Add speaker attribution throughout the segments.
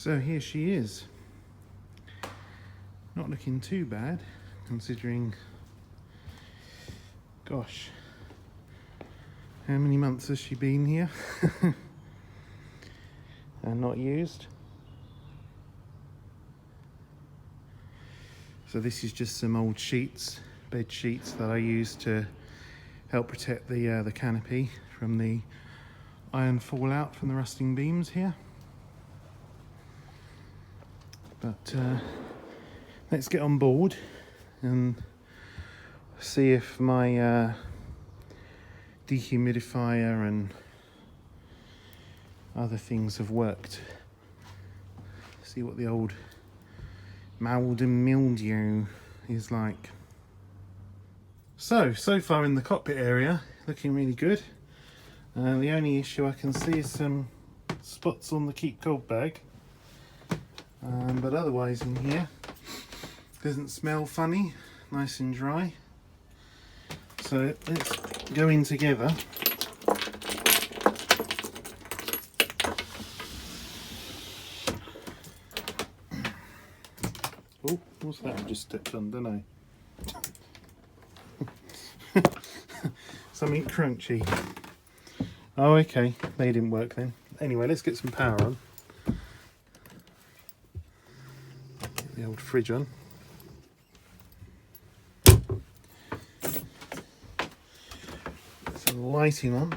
Speaker 1: So here she is. Not looking too bad, considering, gosh, how many months has she been here and not used? So this is just some old sheets, bed sheets that I used to help protect the canopy from the iron fallout from the rusting beams here. But let's get on board and see if my dehumidifier and other things have worked. See what the old mould and mildew is like. So far in the cockpit area, looking really good. The only issue I can see is some spots on the keep cold bag. But otherwise in here, doesn't smell funny, nice and dry. So let's go in together. Oh, what's that I just stepped on, don't I? Something crunchy. Oh, okay, they didn't work then. Anyway, let's get some power on. Get the old fridge on. Some lighting on.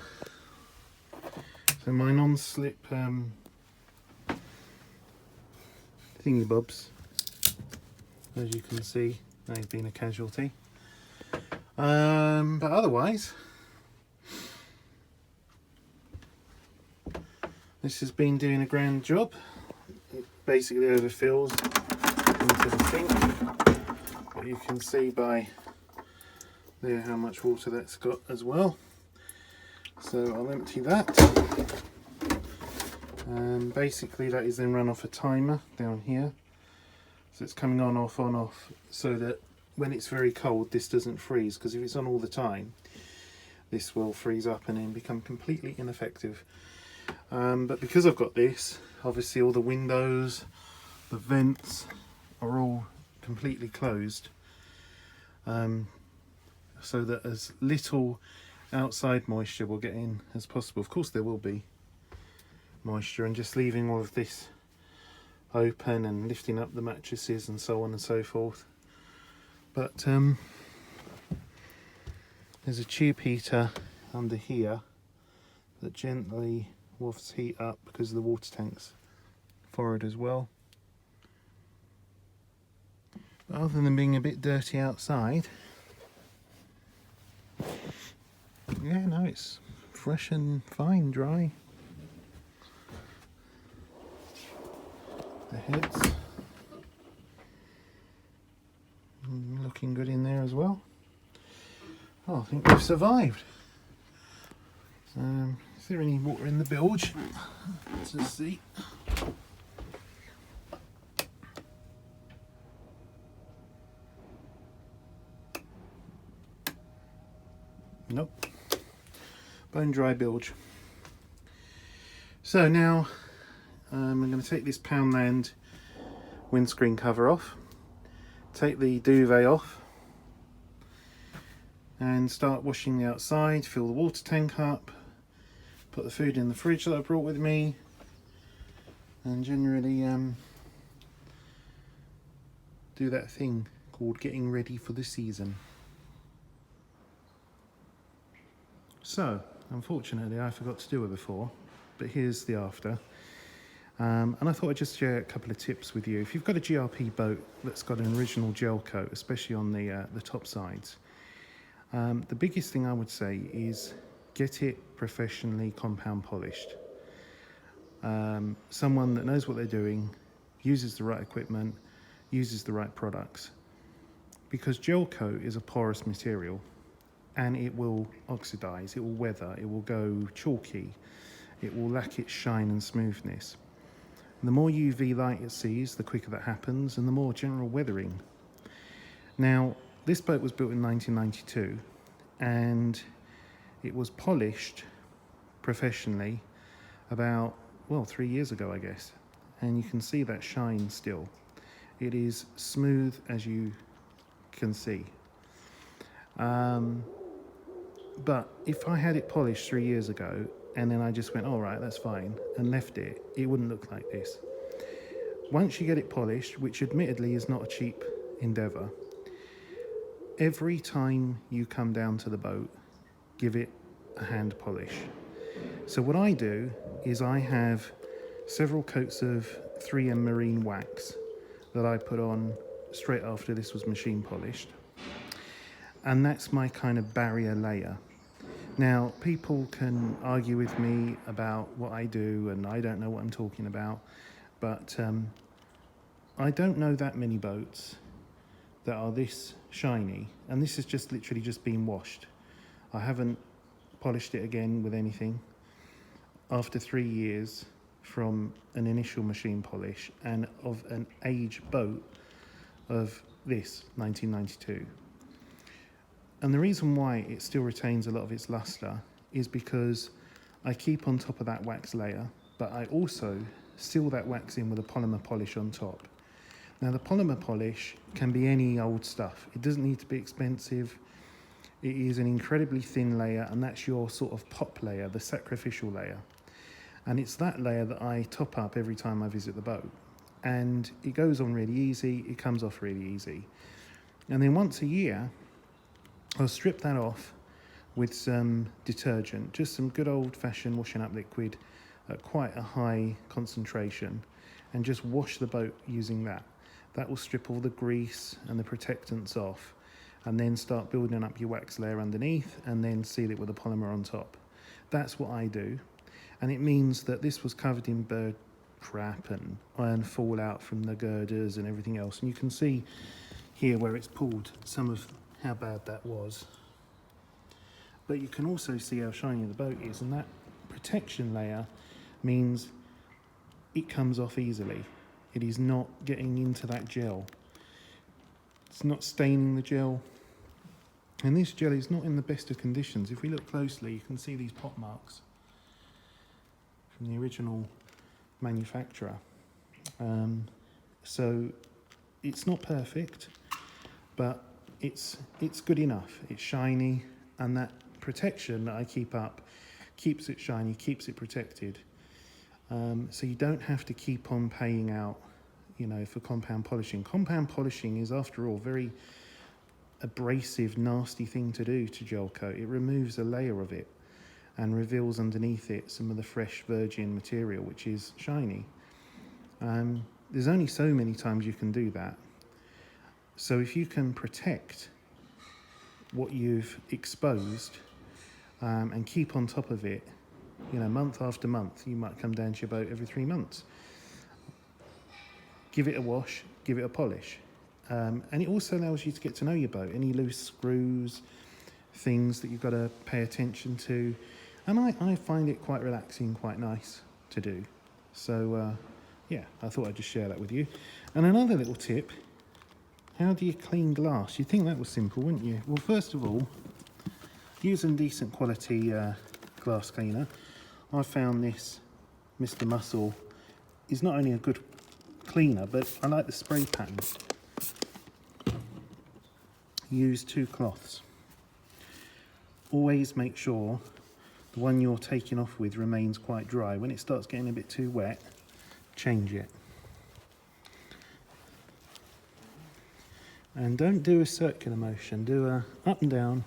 Speaker 1: So my non-slip thingy bobs, as you can see, they've been a casualty. But otherwise, this has been doing a grand job. It basically overfills into the sink, but you can see by there how much water that's got as well. So I'll empty that, and basically that is then run off a timer down here. So it's coming on off, so that when it's very cold this doesn't freeze, because if it's on all the time this will freeze up and then become completely ineffective. But because I've got this, obviously all the windows, the vents are all completely closed, so that as little outside moisture will get in as possible. Of course there will be moisture, and just leaving all of this open and lifting up the mattresses and so on and so forth. But there's a tube heater under here that gently wafts heat up because the water tank's forward as well. But other than being a bit dirty outside, yeah, no, it's fresh and fine, dry. The heads looking good in there as well. Oh, I think we've survived. Is there any water in the bilge? Let's see. Nope. Bone dry bilge. So now I'm going to take this Poundland windscreen cover off, take the duvet off, and start washing the outside, fill the water tank up, put the food in the fridge that I brought with me, and generally do that thing called getting ready for the season. So, unfortunately I forgot to do it before, but here's the after. And I thought I'd just share a couple of tips with you. If you've got a GRP boat that's got an original gel coat, especially on the top sides, the biggest thing I would say is get it professionally compound polished. Someone that knows what they're doing, uses the right equipment, uses the right products. Because gel coat is a porous material and it will oxidize, it will weather, it will go chalky, it will lack its shine and smoothness. And the more UV light it sees, the quicker that happens, and the more general weathering. Now, this boat was built in 1992 and it was polished professionally about, well, 3 years ago, I guess. and you can see that shine still. It is smooth as you can see. But if I had it polished 3 years ago and then I just went, all right, that's fine, and left it, it wouldn't look like this. Once you get it polished, which admittedly is not a cheap endeavour, every time you come down to the boat, give it a hand polish. So what I do is I have several coats of 3M marine wax that I put on straight after this was machine polished. And that's my kind of barrier layer. Now, people can argue with me about what I do, and I don't know what I'm talking about, but I don't know that many boats that are this shiny, and this is just literally just been washed. I haven't polished it again with anything after 3 years from an initial machine polish, and of an age boat of this 1992. And the reason why it still retains a lot of its luster is because I keep on top of that wax layer, but I also seal that wax in with a polymer polish on top. Now, the polymer polish can be any old stuff. It doesn't need to be expensive. It is an incredibly thin layer, and that's your sort of pop layer, the sacrificial layer. And it's that layer that I top up every time I visit the boat. And it goes on really easy, it comes off really easy. And then once a year, I'll strip that off with some detergent, just some good old-fashioned washing up liquid at quite a high concentration, and just wash the boat using that. That will strip all the grease and the protectants off, and then start building up your wax layer underneath, and then seal it with a polymer on top. That's what I do, and it means that this was covered in bird crap and iron fallout from the girders and everything else, and you can see here where it's pulled some of how bad that was. But you can also see how shiny the boat is, and that protection layer means it comes off easily. It is not getting into that gel. It's not staining the gel. And this gel is not in the best of conditions. If we look closely, you can see these pot marks from the original manufacturer. So it's not perfect, but it's good enough. It's shiny, and that protection that I keep up keeps it shiny, keeps it protected. So you don't have to keep on paying out, you know, for compound polishing. Compound polishing is, after all, very abrasive, nasty thing to do to gel coat. It removes a layer of it and reveals underneath it some of the fresh virgin material, which is shiny. There's only so many times you can do that. So if you can protect what you've exposed and keep on top of it, you know, month after month, you might come down to your boat every 3 months. Give it a wash, give it a polish. And it also allows you to get to know your boat, any loose screws, things that you've got to pay attention to. And I find it quite relaxing, quite nice to do. So, yeah, I thought I'd just share that with you. And another little tip, how do you clean glass? You'd think that was simple, wouldn't you? Well, first of all, using decent quality glass cleaner, I found this Mr. Muscle is not only a good cleaner, but I like the spray pattern. Use 2 cloths. Always make sure the one you're taking off with remains quite dry. When it starts getting a bit too wet, change it. And don't do a circular motion, do a up and down,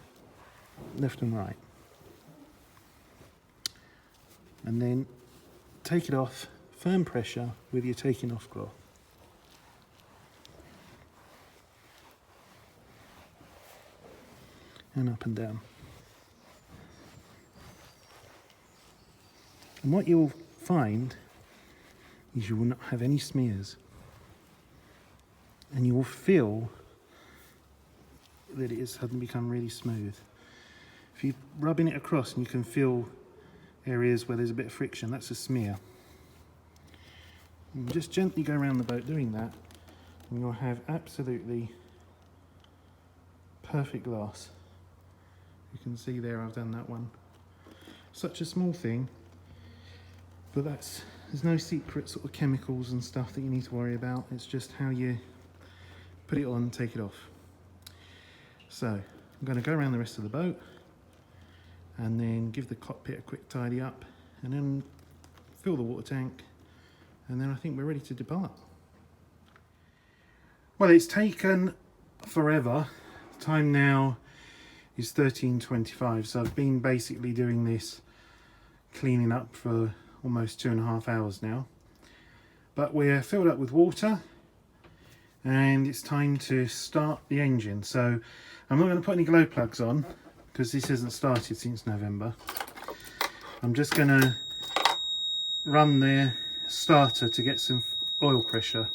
Speaker 1: left and right. And then take it off, firm pressure with your taking off cloth. And up and down. And what you'll find is you will not have any smears. And you will feel that it has suddenly become really smooth. If you're rubbing it across and you can feel areas where there's a bit of friction, that's a smear. And just gently go around the boat doing that, and you'll have absolutely perfect glass. You can see there I've done that one. Such a small thing, but that's There's no secret sort of chemicals and stuff that you need to worry about. It's just how you put it on and take it off. So I'm going to go around the rest of the boat and then give the cockpit a quick tidy up and then fill the water tank, and then I think we're ready to depart. Well, it's taken forever. The time now is 13:25, so I've been basically doing this cleaning up for almost 2.5 hours now. But we're filled up with water and it's time to start the engine. So I'm not going to put any glow plugs on because this hasn't started since November. I'm just going to run the starter to get some oil pressure.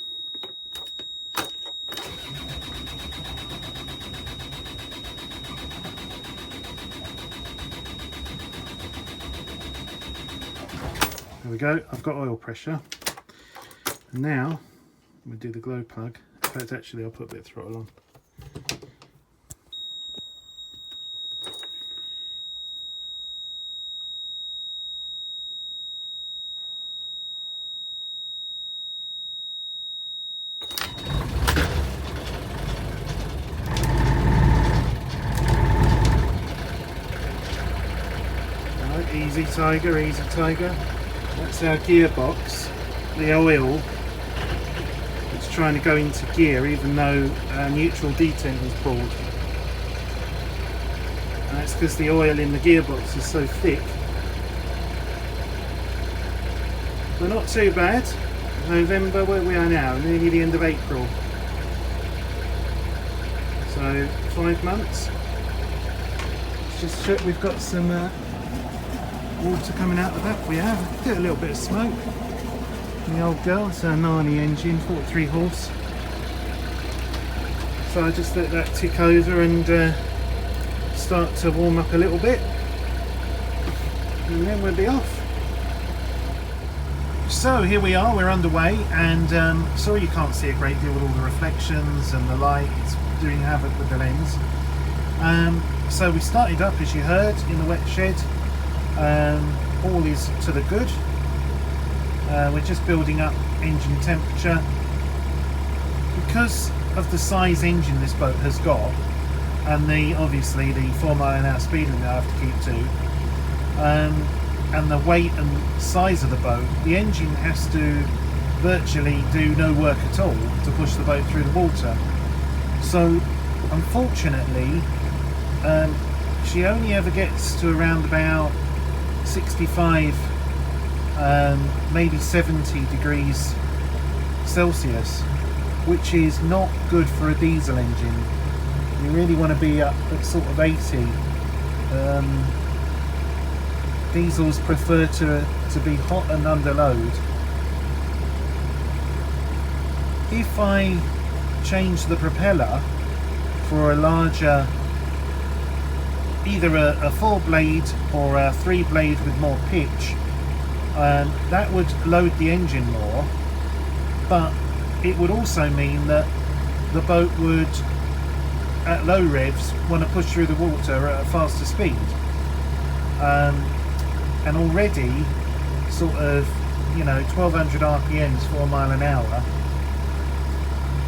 Speaker 1: There we go, I've got oil pressure. And now we'll do the glow plug. In fact, actually I'll put a bit of throttle on. Right, easy tiger, easy tiger. That's our gearbox, the oil. It's trying to go into gear even though our neutral detent is pulled. And that's because the oil in the gearbox is so thick. But not too bad. November, where we are now, nearly the end of April. So 5 months. Let's just check we've got some water coming out of that. We have. Get a little bit of smoke. The old girl, it's a Nani engine, 43 horse. So I just let that tick over and start to warm up a little bit, and then we'll be off. So here we are, we're underway, and sorry you can't see a great deal with all the reflections and the light. It's doing havoc with the lens. So we started up, as you heard, in the wet shed. All is to the good. We're just building up engine temperature. Because of the size engine this boat has got, and obviously the 4 mile an hour speed limit I have to keep to, and the weight and size of the boat, the engine has to virtually do no work at all to push the boat through the water. So unfortunately she only ever gets to around about 65, maybe 70 degrees Celsius, which is not good for a diesel engine. You really want to be up at sort of 80. Diesels prefer to be hot and under load. If I change the propeller for a larger, either a 4-blade or a 3-blade with more pitch, that would load the engine more, but it would also mean that the boat would, at low revs, want to push through the water at a faster speed. And already sort of, 1200 RPMs, 4 mile an hour,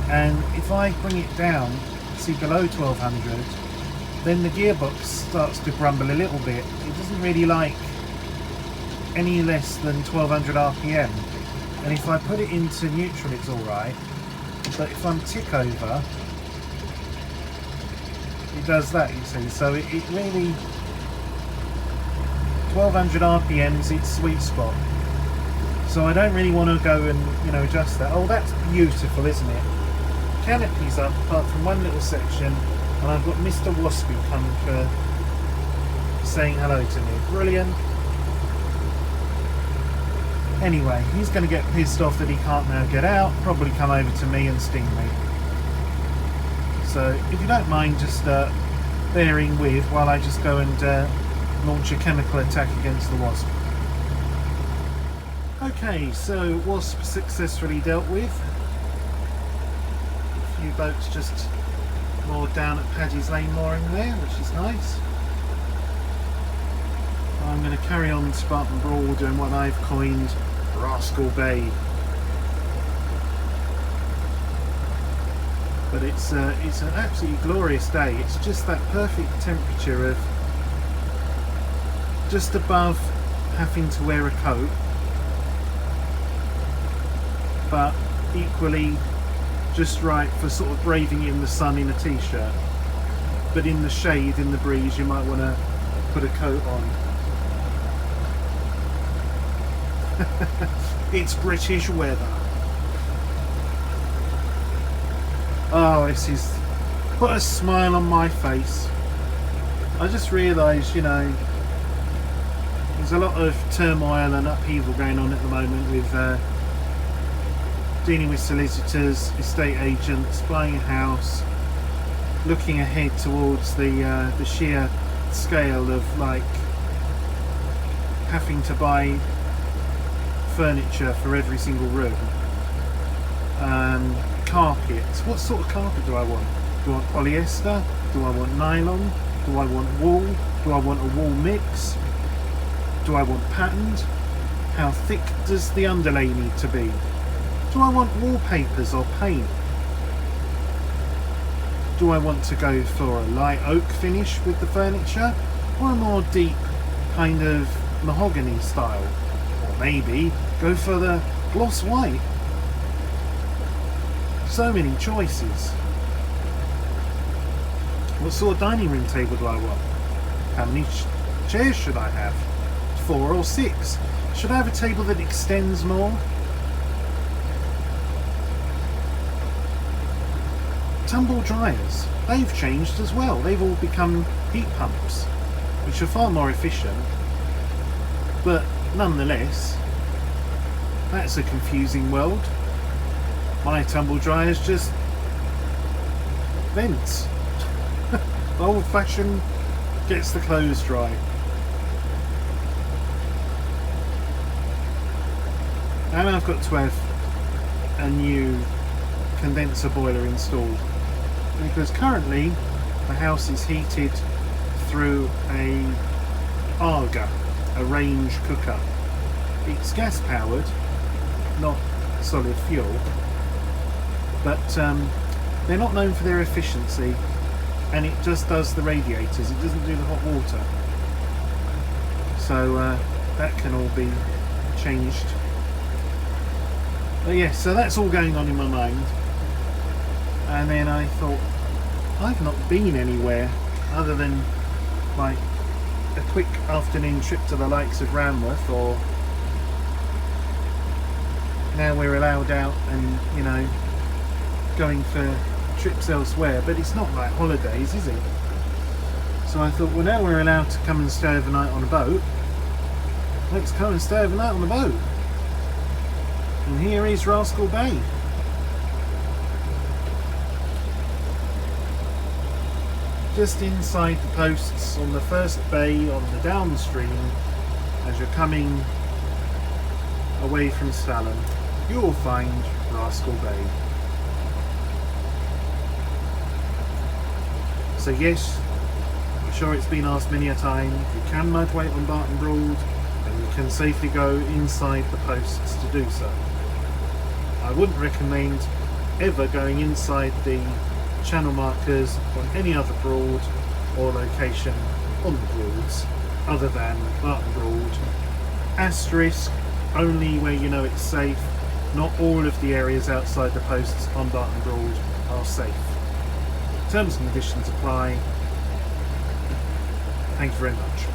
Speaker 1: and if I bring it down, see below 1200, then the gearbox starts to grumble a little bit. It doesn't really like any less than 1200 RPM, and if I put it into neutral it's alright, but if I'm tick over it does that, you see. So it really, 1200 RPMs, it's sweet spot. So I don't really want to go and adjust that. Oh, that's beautiful, isn't it? Canopy's up apart from one little section, and I've got Mr. Waspy coming for saying hello to me. Brilliant. Anyway, he's going to get pissed off that he can't now get out, probably come over to me and sting me. So if you don't mind just bearing with while I just go and launch a chemical attack against the wasp. Okay, so wasp successfully dealt with. A few boats just moored down at Paddy's Lane mooring there, which is nice. I'm going to carry on Spartan Broad and what I've coined Rascal Bay. But it's an absolutely glorious day. It's just that perfect temperature of just above having to wear a coat, but equally just right for sort of braving in the sun in a t-shirt. But in the shade, in the breeze, you might want to put a coat on. It's British weather. Oh, this is put a smile on my face. I just realised, you know, there's a lot of turmoil and upheaval going on at the moment with dealing with solicitors, estate agents, buying a house, looking ahead towards the sheer scale of like having to buy furniture for every single room. Carpet. What sort of carpet do I want? Do I want polyester? Do I want nylon? Do I want wool? Do I want a wool mix? Do I want patterned? How thick does the underlay need to be? Do I want wallpapers or paint? Do I want to go for a light oak finish with the furniture, or a more deep kind of mahogany style? Or maybe go for the gloss white? So many choices. What sort of dining room table do I want? How many chairs should I have? 4 or 6? Should I have a table that extends more? Tumble dryers, they've changed as well. They've all become heat pumps, which are far more efficient, but nonetheless, that's a confusing world. My tumble dryer's just vents. Old fashioned, gets the clothes dry. And I've got to have a new condenser boiler installed, because currently the house is heated through a Arga, a range cooker. It's gas powered, not solid fuel, but they're not known for their efficiency, and it just does the radiators, it doesn't do the hot water. So that can all be changed. But yeah, so that's all going on in my mind. And then I thought, I've not been anywhere other than like a quick afternoon trip to the likes of Ranworth, or now we're allowed out and, you know, going for trips elsewhere, but it's not like holidays, is it? So I thought, well, now we're allowed to come and stay overnight on a boat, let's come and stay overnight on a boat. And here is Rascal Bay. Just inside the posts on the first bay on the downstream, as you're coming away from Stalham, you will find Rascal Bay. So yes, I'm sure it's been asked many a time, if you can mud wait on Barton Broad, then you can safely go inside the posts to do so. I wouldn't recommend ever going inside the channel markers on any other broad or location on the Broads other than Barton Broad. Asterisk, only where you know it's safe. Not all of the areas outside the posts on Barton Broad are safe. Terms and conditions apply. Thank you very much.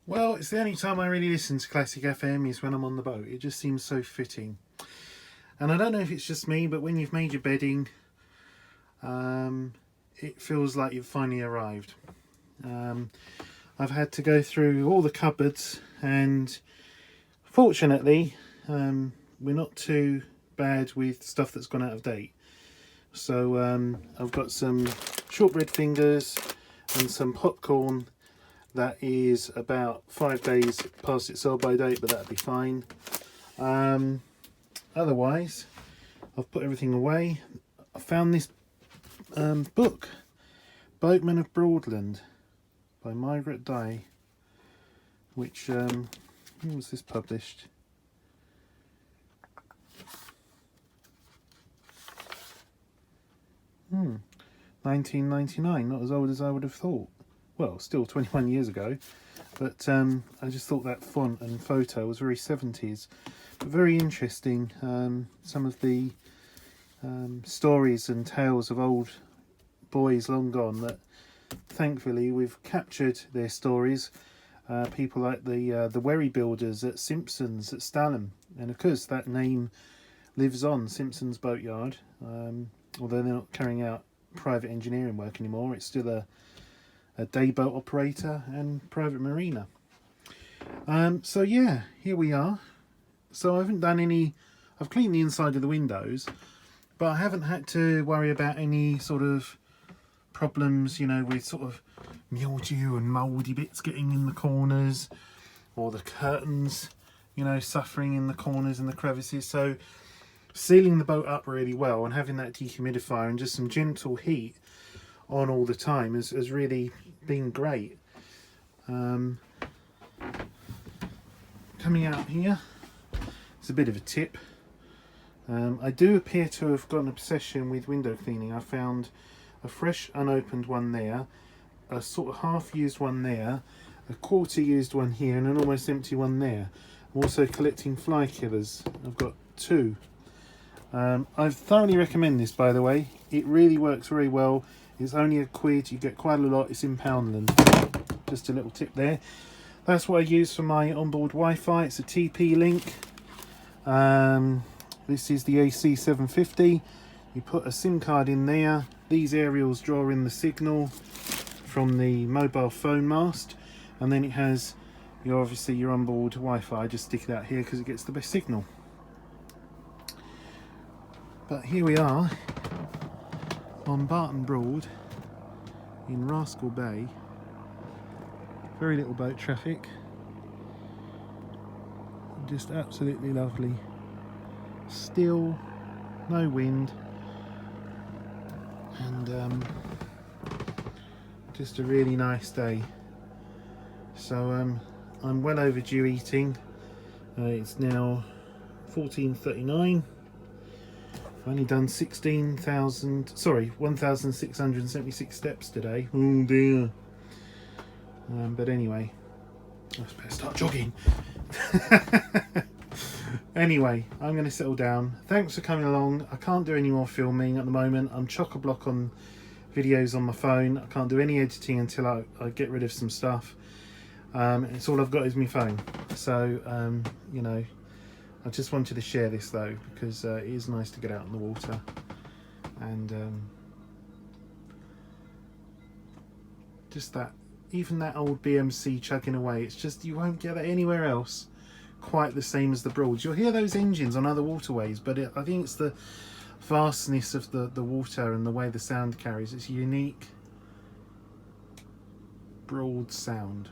Speaker 1: Well, it's the only time I really listen to Classic FM is when I'm on the boat. It just seems so fitting. And I don't know if it's just me, but when you've made your bedding, it feels like you've finally arrived. I've had to go through all the cupboards, and fortunately, we're not too bad with stuff that's gone out of date. So I've got some shortbread fingers and some popcorn that is about 5 days past its sell-by date, but that'd be fine. Otherwise, I've put everything away. I found this book, Boatman of Broadland by Margaret Dye, which, when was this published? Hmm, 1999, not as old as I would have thought. Well, still 21 years ago, but I just thought that font and photo was very 70s, but very interesting. Some of the stories and tales of old boys long gone that thankfully we've captured their stories. People like the wherry builders at Simpson's at Stalham, and of course that name lives on, Simpson's Boatyard. Although they're not carrying out private engineering work anymore, it's still a day boat operator and private marina. So yeah, here we are. So I haven't done any, I've cleaned the inside of the windows, but I haven't had to worry about any sort of problems, you know, with sort of mildew and mouldy bits getting in the corners, or the curtains, you know, suffering in the corners and the crevices. So sealing the boat up really well and having that dehumidifier and just some gentle heat on all the time has really been great. Coming out here, it's a bit of a tip. I do appear to have got an obsession with window cleaning. I found a fresh unopened one there, a sort of half used one there, a quarter used one here, and an almost empty one there. I'm also collecting fly killers. I've got 2. I thoroughly recommend this, by the way. It really works very well. It's only £1. You get quite a lot. It's in Poundland. Just a little tip there. That's what I use for my onboard Wi-Fi. It's a TP-Link. This is the AC750. You put a SIM card in there. These aerials draw in the signal from the mobile phone mast, and then it has obviously your onboard Wi-Fi. I just stick it out here because it gets the best signal. But here we are on Barton Broad in Rascal Bay. Very little boat traffic. Just absolutely lovely. Still, no wind, and just a really nice day. So I'm well overdue eating. It's now 14:39. I've only done 1,676 steps today. Oh dear. But anyway, I better start jogging. Anyway, I'm going to settle down. Thanks for coming along. I can't do any more filming at the moment. I'm chock-a-block on videos on my phone. I can't do any editing until I get rid of some stuff. It's all I've got is my phone. So, you know, I just wanted to share this though, because it is nice to get out on the water. And just that, even that old BMC chugging away, it's just, you won't get that anywhere else quite the same as the Broads. You'll hear those engines on other waterways, but I think it's the vastness of the water and the way the sound carries. It's a unique Broad sound.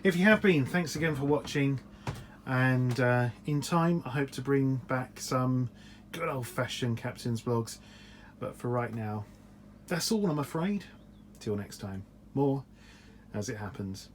Speaker 1: If you have been, thanks again for watching, and in time I hope to bring back some good old-fashioned captain's vlogs, but for right now that's all, I'm afraid. Till next time, more as it happens.